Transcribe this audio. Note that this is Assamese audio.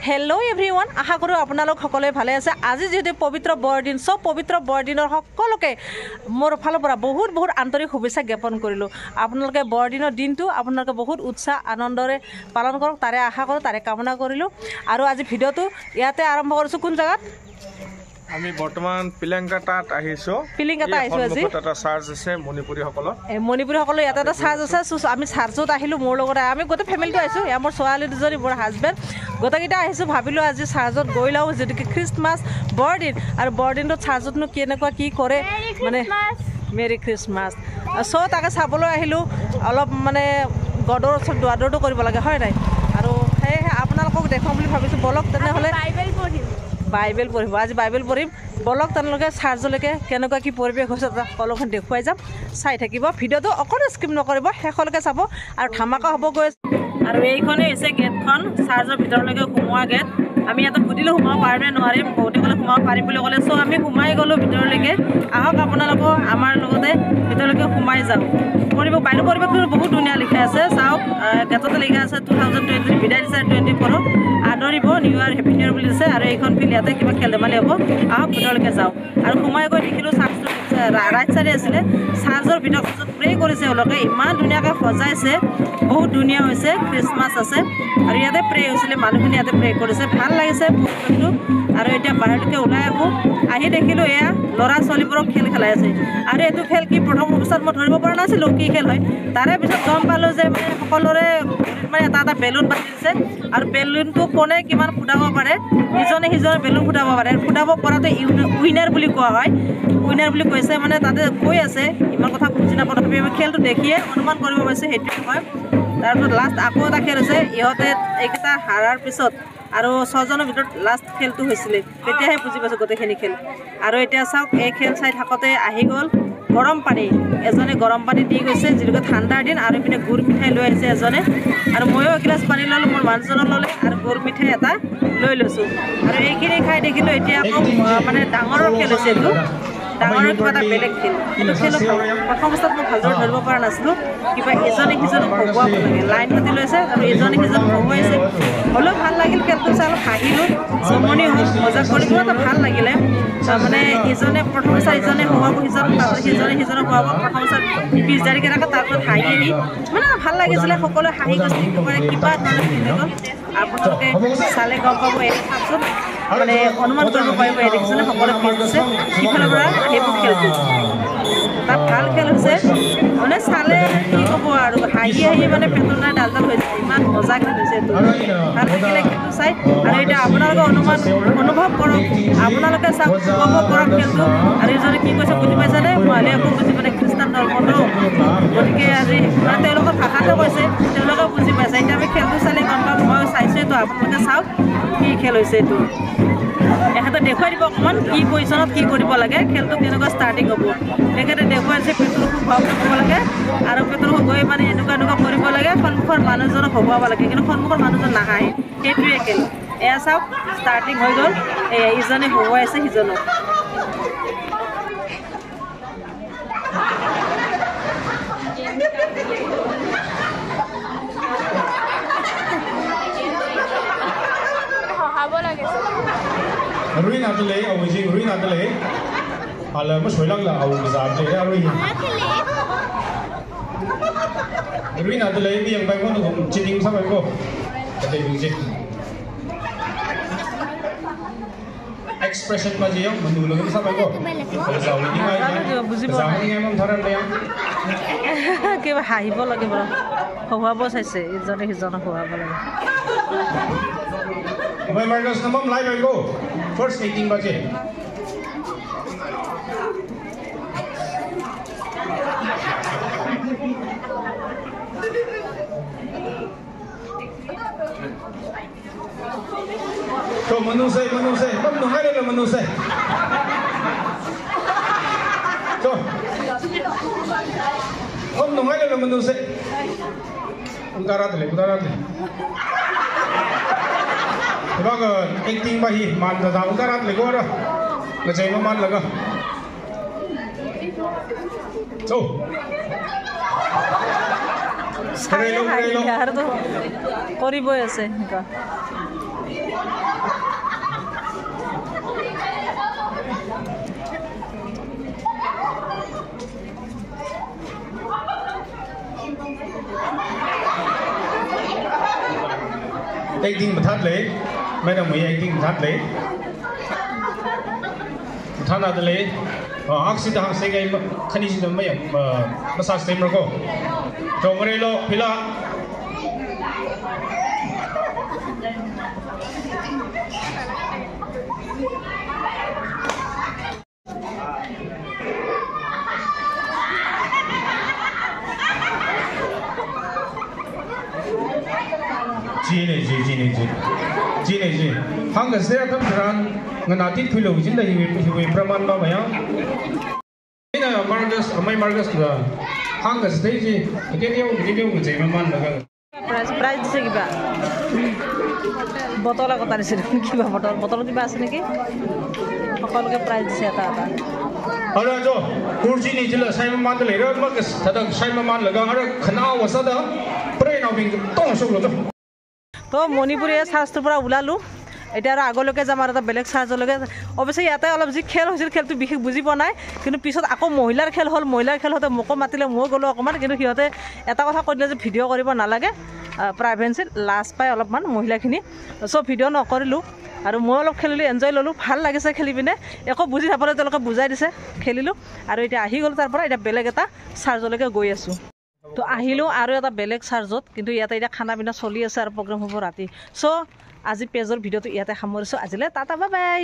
हेलो एभ्रिवान आशा करूँ आपलोक सकलोवे भाले आछे। आज जेहेतु पवित्र बरदिन सब पवित्र बरदिनर सकलोके मोर फाলৰ পৰা बहुत बहुत आन्तरिक शुभेच्छा ज्ञापन करिलो। आपलोके बरदिनर दिनটো आपलोके बहुत उत्साह आनंदरे पालन करक तारे आशा करूँ तारे कामना करिलो। आरो आज भिडिओটো ইয়াতে आरम्भ কৰিছো। কোন জায়গাত আমি বৰ্তমান পিলেংকাটাত আহিছো। পিলেংকাটা আহিছো। আজি এটা চাৰ্জ আছে মণিপুৰীসকলৰ মণিপুৰীসকলৰ ইয়াতে এটা চাৰ্জ আছে। আমি চাৰ্জত আহিলো মোৰ লগত আমি গোটেই ফেমিলিটো আহিছো। মোৰ ছোৱালী দুজনী মোৰ হাজবেণ্ড গোটেইকেইটা আহিছো। ভাবিলো আজি চাৰ্জত গৈ লওঁ যেনেকৈ খ্ৰীষ্টমাছ বৰদিন আৰু বৰদিনটোত চাৰ্জতনো কেনেকুৱা কি কৰে মানে মেৰি খ্ৰীষ্টমাছ চ' তাকে চাবলৈ আহিলোঁ। অলপ মানে গডৰ ওচৰত দুৱাদৰটো কৰিব লাগে হয় নাই আৰু সেয়েহে আপোনালোকক দেখুৱাম বুলি ভাবিছোঁ। বলক তেনেহ'লে বাইবেল পঢ়িব আজি বাইবেল পঢ়িম। বলক তেওঁলোকে চাৰ্জলৈকে কেনেকুৱা কি পৰিৱেশ হৈছে সকলোখন দেখুৱাই যাম। চাই থাকিব ভিডিঅ'টো অকণ স্কিপ নকৰিব শেষলৈকে চাব আৰু ধামাকা হ'ব গৈ আছে। আৰু এইখনেই হৈছে গেটখন চাৰ্জৰ ভিতৰলৈকে সোমোৱা গেট। আমি ইয়াতে সুধিলোঁ সোমাব পাৰিম নে নোৱাৰিম। বহুতে ক'লে সোমাব পাৰিম বুলি ক'লে চ' আমি সোমাই গ'লোঁ ভিতৰলৈকে। আহক আপোনালোকো আমাৰ লগতে ভিতৰলৈকে সোমাই যাওঁ। পৰিৱেশ বাহিৰৰ পৰিৱেশটো বহুত ধুনীয়া লিখা আছে। চাওক গেটতে লিখা আছে 2020 বিদায় দিছে 24 আদৰিব new year happy new year বুলি দিছে। আৰু এইখন ফিল্ড ইয়াতে কিবা খেল ধেমালি হ'ব। আহক ভিতৰলৈকে যাওঁ। আৰু সোমাই গৈ দেখিলোঁ চাৰ্জটো ৰাইট চাইডে আছিলে। চাৰ্জৰ ভিতৰত প্ৰে কৰিছে এওঁলোকে ইমান ধুনীয়াকৈ সজাইছে। বহুত ধুনীয়া হৈছে খ্ৰীষ্টমাছ আছে আৰু ইয়াতে প্ৰে হৈছিলে মানুহখিনি ইয়াতে প্ৰে কৰিছে ভাল লাগিছে পৰিৱেশটো। আৰু এতিয়া বাহিৰলৈকে ওলাই আহোঁ। আহি দেখিলোঁ এয়া ল'ৰা ছোৱালীবোৰক খেল খেলাই আছে। আৰু এইটো খেল কি প্ৰথম অৱস্থাত মই ধৰিব পৰা নাছিলোঁ কি খেল হয়। তাৰে পিছত গম পালোঁ যে মানে সকলোৰে মানে এটা এটা বেলুন বান্ধি দিছে আৰু বেলুনটো কোনে কিমান ফুটাব পাৰে ইজনে সিজনে বেলুন ফুটাব পাৰে। ফুটাব পৰাটো উইনাৰ বুলি কোৱা হয়। উইনাৰ বুলি কৈছে মানে তাতে কৈ আছে ইমান কথা বুজি নাপাওঁ। তথাপি আমি খেলটো দেখিয়ে অনুমান কৰিব পাৰিছোঁ সেইটোৱে হয়। তাৰপিছত লাষ্ট আকৌ এটা খেল হৈছে। ইহঁতে এইকেইটা হাৰাৰ পিছত আৰু 6জনৰ ভিতৰত লাষ্ট খেলটো হৈছিলে তেতিয়াহে বুজি পাইছোঁ গোটেইখিনি খেল। আৰু এতিয়া চাওক এই খেল চাই থাকোঁতে আহি গ'ল গৰম পানী। এজনে গৰম পানী দি গৈছে যিহেতু ঠাণ্ডাৰ দিন। আৰু ইপিনে গুৰ মিঠাই লৈ আহিছে এজনে আৰু ময়ো এগিলাচ পানী ল'লোঁ মোৰ মানুহজনৰ ল'লে আৰু গুৰ মিঠাই এটা লৈ লৈছোঁ। আৰু এইখিনি খাই দেখিলোঁ এতিয়া আকৌ মানে ডাঙৰৰ খেল হৈছে। এইটো ডাঙৰৰ কিবা এটা বেলেগ খেল। এইটো খেলত প্ৰথম অৱস্থাত মই ভালদৰে ধৰিব পৰা নাছিলোঁ। কিবা ইজনে সিজনক হহুৱাব লাগে লাইন পাতি লৈছে আৰু ইজনে সিজনক হহুৱাইছে। হ'লেও ভাল লাগিল খেলটো চাই অলপ হাঁহিলোঁ জমনি হ'ল মজা কৰি কিবা এটা ভাল লাগিলে। তাৰমানে ইজনে প্ৰথম অৱস্থা ইজনে হহুৱাব সিজনক তাৰপিছত সিজনে সিজনক হহুৱাব প্ৰথম অৱস্থাত পিছ জাৰি কেনেকৈ তাৰপিছত হাঁহি আহি মানে ভাল লাগিছিলে। সকলোৱে হাঁহি গছটি কৰে কিবা ধৰণৰ খেল হৈ গ'ল। আপোনালোকে চালে গম পাব। এই চাওকচোন মানে অনুমান কৰিব পাৰিব এই দেখিছেনে সকলোৱে খেল দিছে সিফালৰ পৰা সেইবোৰ খেলটো তাত ভাল খেল হৈছে। মানে চালে কি ক'ব আৰু হাঁহি আহি মানে পেটনা ডালডাল হৈছে ইমান মজা খেল হৈছে। এইটো ভাল লাগিলে খেলটো চাই। আৰু এতিয়া আপোনালোকে অনুভৱ কৰক আপোনালোকে চাওক উপভোগ কৰক খেলটো। আৰু ইজনে কি কৈছে বুজি পাইছেনে মহিলাই একো বুজি পোৱা নাই খ্ৰীষ্টান ধৰ্মটো গতিকে আজি মানে তেওঁলোকৰ ভাষাটো কৈছে তেওঁলোকেও বুজি পাইছে। এতিয়া আমি খেলটো চালে গম পাম। মই চাইছোঁ এইটো আপোনালোকে চাওক কি খেল হৈছে। এইটো এখেতে দেখুৱাই দিব অকণমান কি পজিশ্যনত কি কৰিব লাগে খেলটো কেনেকুৱা ষ্টাৰ্টিং হ'ব। তেখেতে দেখুৱাইছে পেটুৰসু ভাৱ কৰিব লাগে আৰু পেটুৰসু গৈ মানে এনেকুৱা এনেকুৱা কৰিব লাগে সন্মুখৰ মানুহজনক হহুৱাব লাগে কিন্তু সন্মুখৰ মানুহজন নাহাঁহে সেইটোৱে খেল। এয়া চাওক ষ্টাৰ্টিং হৈ গ'ল। ইজনে হহুৱাইছে সিজনক। Ruin atau leh, awal sih ruin atau leh, kalau mas hilang lah awal besar je ya ruin. Ruin atau leh ni yang baik pun tu ceding sampai ko, ada bunyi. Expression macam yang menurut tu sampai ko. Zaman ni kan, zaman ni memang tharan dia. কিবা হাঁহিব লাগে বাৰু হহুৱাব চাইছে ইজনে সিজনক হহুৱাব লাগে। Abang Marcos nama live ayo. First meeting baca. So manusia, kamu nungai le manusia. So, kamu nungai le manusia. Utarat le. Sebab acting bahi mana dah utarat lego ada, macam mana man laga. So, কৰিব আছে এনেকুৱা acting mà thắt lấy mấy đồng mấy acting thắt lấy thắt nào lấy accident hàng xe cái khăn đi xin mấy massage tem rồi cô trong cái lo pila जी नहीं हम कैसे अपन Dharan nganatit philo jinda hiwi praman ba maya ina margus la hanga stage video je man laga prize dise kiba botol কথা দিছে কিবা botol কিবা আছে নেকি সকলোকে প্রাইজ দিছে এটা আৰু jo kurji ni jila saima man le ra ma thada saima man laga ara khana wasada pre na bing tong sok lo তো মণিপুৰীয়া চাৰ্জটোৰ পৰা ওলালো এতিয়া আৰু আগলৈকে যাম আৰু এটা বেলেগ চাৰ্জলৈকে অৱশ্যে ইয়াতে অলপ যি খেল হৈছিল খেলটো বিশেষ বুজি পোৱা নাই কিন্তু পিছত আকৌ মহিলাৰ খেল হ'ল মহিলাৰ খেল হওঁতে মোকো মাতিলে ময়ো গ'লোঁ অকণমান কিন্তু সিহঁতে এটা কথা কৈ দিলে যে ভিডিঅ' কৰিব নালাগে প্ৰাইভেচি লাজ পাই অলপমান মহিলাখিনি চ' ভিডিঅ' নকৰিলোঁ আৰু মই অলপ খেলিলোঁ এনজয় ল'লোঁ ভাল লাগিছে খেলি পিনে একো বুজি নাপালে তেওঁলোকে বুজাই দিছে খেলিলোঁ আৰু এতিয়া আহি গ'লোঁ তাৰ পৰা এতিয়া বেলেগ এটা চাৰ্জলৈকে গৈ আছোঁ তো আহিলোঁ আৰু এটা বেলেগ চাৰ্জত কিন্তু ইয়াতে এতিয়া খানা পিনা চলি আছে আৰু প্ৰগ্ৰেম হ'ব ৰাতি চ' আজি পেজৰ ভিডিঅ'টো ইয়াতে সামৰিছোঁ আজিলৈ টাটা বাই বাই